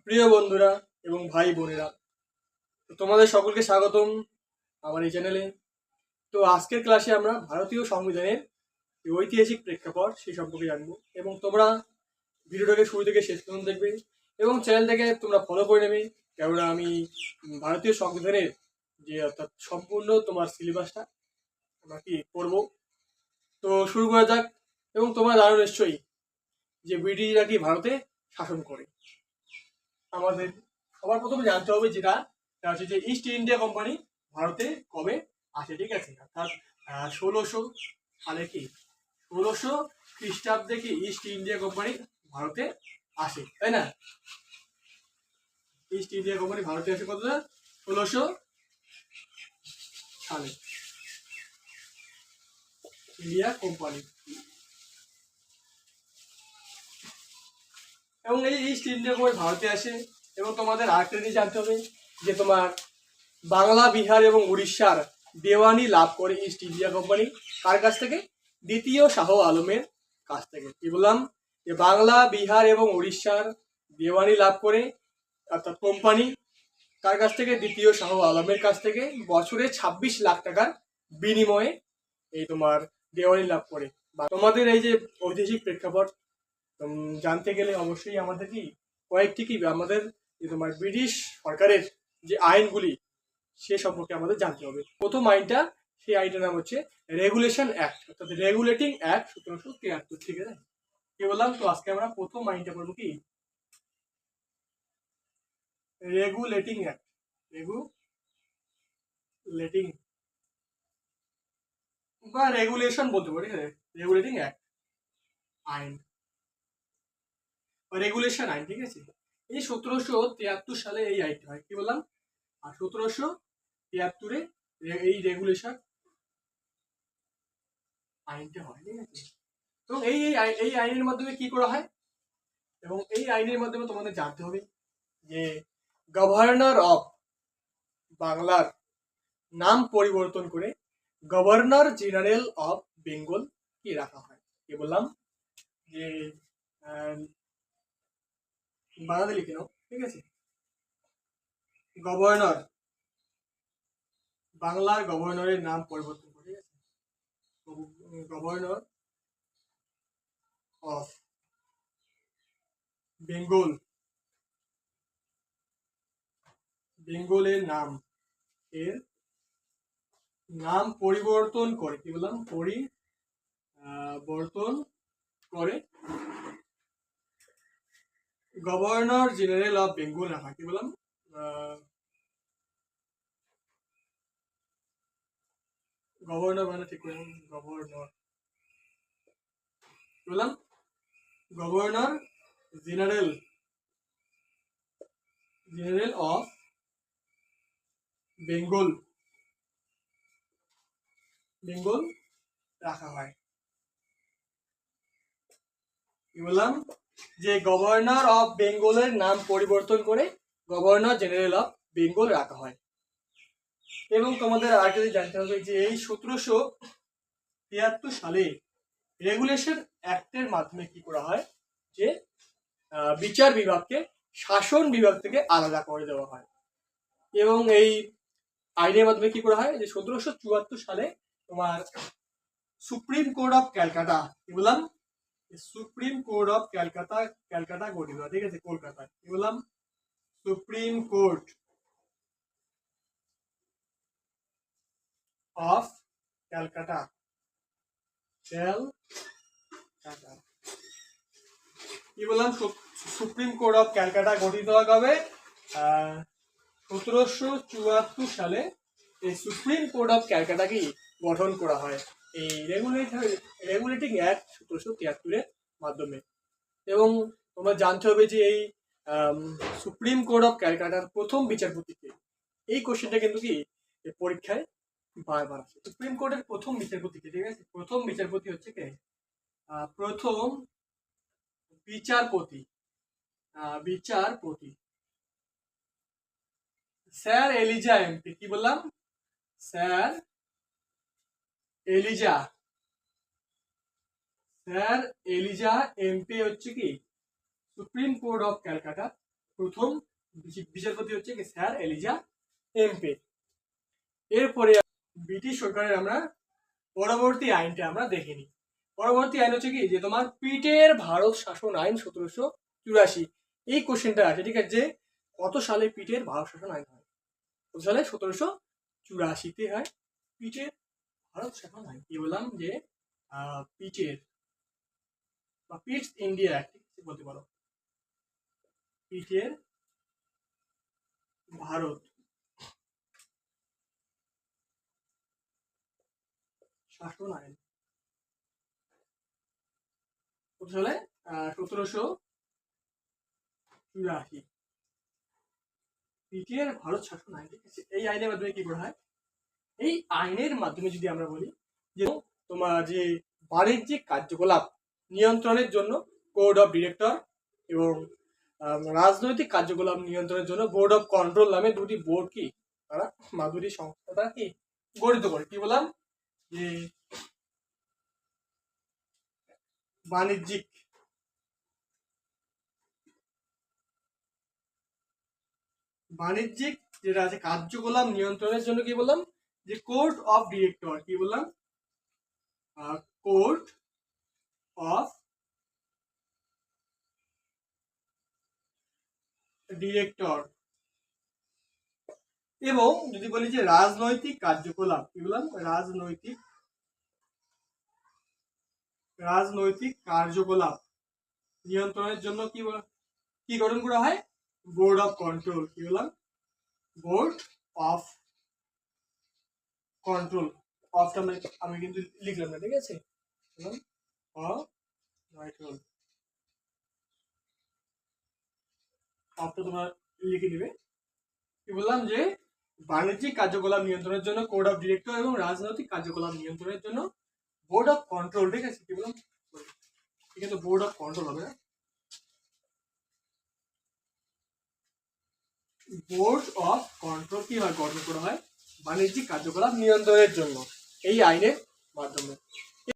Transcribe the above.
প্রিয় বন্ধুরা এবং ভাই বোনেরা, তো তোমাদের সকলকে স্বাগতম আমার এই চ্যানেলে। তো আজকের ক্লাসে আমরা ভারতীয় সংবিধানের যে ঐতিহাসিক প্রেক্ষাপট সেই সম্পর্কে জানবো, এবং তোমরা ভিডিওটাকে শুরু থেকে শেষ পর্যন্ত দেখবে এবং চ্যানেলটাকে তোমরা ফলো করে নেবে, কেননা আমি ভারতীয় সংবিধানের যে অর্থাৎ সম্পূর্ণ তোমার সিলেবাসটা আমরা কি করবো। তো শুরু করা যাক। এবং তোমরা জানো নিশ্চয়ই যে ব্রিটিশরা কি ভারতে শাসন করে। আমাদের সবার প্রথমে জানতে হবে যেটা হচ্ছে যে ইস্ট ইন্ডিয়া কোম্পানি ভারতে কবে আসে, ঠিক আছে? অর্থাৎ 1600 সালে কি 1600 খ্রিস্টাব্দে কি ইস্ট ইন্ডিয়া কোম্পানি ভারতে আসে, তাই না? ইস্ট ইন্ডিয়া কোম্পানি ভারতে আসে কত? 1600 সালে ইন্ডিয়া কোম্পানি। এবং এই ইস্ট ইন্ডিয়া কোম্পানি ভারতে আসে। এবং তোমাদের আরেকটা জিনিস জানতে হবে যে তোমার বাংলা, বিহার এবং উড়িষ্যার দেওয়ানি লাভ করে ইস্ট ইন্ডিয়া কোম্পানি কার কাছ থেকে? দ্বিতীয় শাহ আলমের কাছ থেকে। কি বললাম? যে বাংলা, বিহার এবং উড়িষ্যার দেওয়ানি লাভ করে অর্থাৎ কোম্পানি কার কাছ থেকে? দ্বিতীয় শাহ আলমের কাছ থেকে, বছরে 26 লাখ টাকার বিনিময়ে এই তোমার দেওয়ানি লাভ করে। বা তোমাদের এই যে ঐতিহাসিক প্রেক্ষাপট জানতে গেলে অবশ্যই আমাদের কি কয়েকটি কি আমাদের তোমার ব্রিটিশ সরকারের যে আইনগুলি সে সম্পর্কে আমাদের জানতে হবে। প্রথম আইনটা, সেই আইনটার নাম হচ্ছে রেগুলেশন অ্যাক্ট, অর্থাৎ রেগুলেটিং অ্যাক্ট 1773, ঠিক আছে? কি বললাম? তো আজকে আমরা প্রথম আইনটা পড়বো কি রেগুলেটিং অ্যাক্ট। রেগুলেটিং বা রেগুলেশন বলতে পারি, ঠিক আছে? রেগুলেটিং অ্যাক্ট আইন বা রেগুলেশন আইন, ঠিক আছে? এই 1773 সালে এই আইনটা হয়। কি বললাম? আর 1773-এ এই রেগুলেশন আইনটা হয়, ঠিক আছে? এবং এই আইনের মাধ্যমে কি করা হয়, এবং এই আইনের মাধ্যমে তোমাদের জানতে হবে যে গভর্নর অফ বাংলার নাম পরিবর্তন করে গভর্নর জেনারেল অফ বেঙ্গল কি রাখা হয়। কি বললাম? যে বাংলাতে লিখে নাও, ঠিক আছে? গভর্নর, বাংলার গভর্নরের নাম পরিবর্তন করে, ঠিক আছে? গভর্নর অফ বেঙ্গল, বেঙ্গলের নাম পরিবর্তন করে। কি বললাম? পরিবর্তন করে গভর্নর জেনারেল অফ বেঙ্গল রাখা। কি বললাম? গভর্নর মানে ঠিক করে গভর্নর বললাম, গভর্নর জেনারেল অফ বেঙ্গল রাখা হয়। কি বললাম? যে গভর্নর অফ বেঙ্গলের নাম পরিবর্তন করে গভর্নর জেনারেল অফ বেঙ্গল রাখা হয়। এবং তোমাদের আগে জানতে হবে যে এই 1773 সালে রেগুলেশন অ্যাক্টের মাধ্যমে কি করা হয়, যে বিচার বিভাগকে শাসন বিভাগ থেকে আলাদা করে দেওয়া হয়। এবং এই আইনের মাধ্যমে কি করা হয়, যে 1774 সালে তোমার সুপ্রিম কোর্ট অফ ক্যালকাটা, কি বললাম? সুপ্রিম কোর্ট অফ ক্যালকাটা গঠিত হয়, ঠিক আছে? কলকাতায়। কি বললাম? সুপ্রিম কোর্ট অফ ক্যালকাটা, কি বললাম? সুপ্রিম কোর্ট অফ ক্যালকাটা গঠিত হয় কবে? 1774 সালে এই সুপ্রিম কোর্ট অফ ক্যালকাটা কি গঠন করা হয় এই রেগুলেটিং অ্যাক্ট 1773-এর মাধ্যমে। এবং তোমরা জানতে হবে যে এই সুপ্রিম কোর্ট অফ ক্যালকাটার প্রথম বিচারপতিকে, এই কোশ্চেনটা কিন্তু কি পরীক্ষায় বারবার আসে। সুপ্রিম কোর্টের প্রথম বিচারপতিকে, ঠিক আছে? প্রথম বিচারপতি হচ্ছে কে? প্রথম বিচারপতি স্যার এলিজা এমপি। কি বললাম? স্যার এলিজা এমপি হচ্ছে কি সুপ্রিম কোর্ট অফ ক্যালকাটা প্রথম বিচারপতি হচ্ছে কি স্যার এলিজা এমপে। এরপরে ব্রিটিশ সরকারের আমরা পরবর্তী আইনটা আমরা দেখে নিই। পরবর্তী আইন হচ্ছে কি যে তোমার পিটের ভারত শাসন আইন 1784। এই কোশ্চেনটা আছে, ঠিক আছে, যে কত সালে পিটের ভারত শাসন আইন হয়? কত সালে? 1784-তে হয় পিটের ভারত শাসন আইন। কি বললাম যে পিটের বা পিটস ইন্ডিয়া অ্যাক্ট বলতে পারো, পিটের ভারত শাসন আইন কত সালে? 1784। পিটের ভারত শাসন আইন, ঠিক আছে। এই আইনের মাধ্যমে কি করা হয়? এই আইনের মাধ্যমে যদি আমরা বলি যে তোমার যে বাণিজ্যিক কার্যকলাপ নিয়ন্ত্রণের জন্য কোড অফ ডিরেক্টর এবং রাজনৈতিক কার্যকলাপ নিয়ন্ত্রণের জন্য বোর্ড অফ কন্ট্রোল নামে দুটি বোর্ড কি তারা দুটি সংস্থা তারা কি গঠিত করে। কি বললাম যে বাণিজ্যিক যেটা আছে কার্যকলাপ নিয়ন্ত্রণের জন্য কি বললাম যে কোড অফ ডিরেক্টর। কি বললাম? Code of director. এবং যদি বলি যে রাজনৈতিক কার্যকলাপ, কি বললাম? রাজনৈতিক কার্যকলাপ নিয়ন্ত্রণের জন্য কি গঠন করা হয়? Board of control. কি বললাম? Board of control. অফটা আমি কিন্তু লিখলাম না, ঠিক আছে, অফটা তোমরা লিখে নিবে। কি বললাম যে বাণিজ্যিক কার্যকলাপ নিয়ন্ত্রণের জন্য কোড অফ ডিরেক্টর এবং রাজনৈতিক কার্যকলাপ নিয়ন্ত্রণের জন্য বোর্ড অফ কন্ট্রোল, ঠিক আছে। কি বললাম? কিন্তু বোর্ড অফ কন্ট্রোল হবে না, বোর্ড অফ কন্ট্রোল কি হয় গঠন করা হয় বাণিজ্যিক কার্যকলাপ নিয়ন্ত্রণের জন্য এই আইনের মাধ্যমে।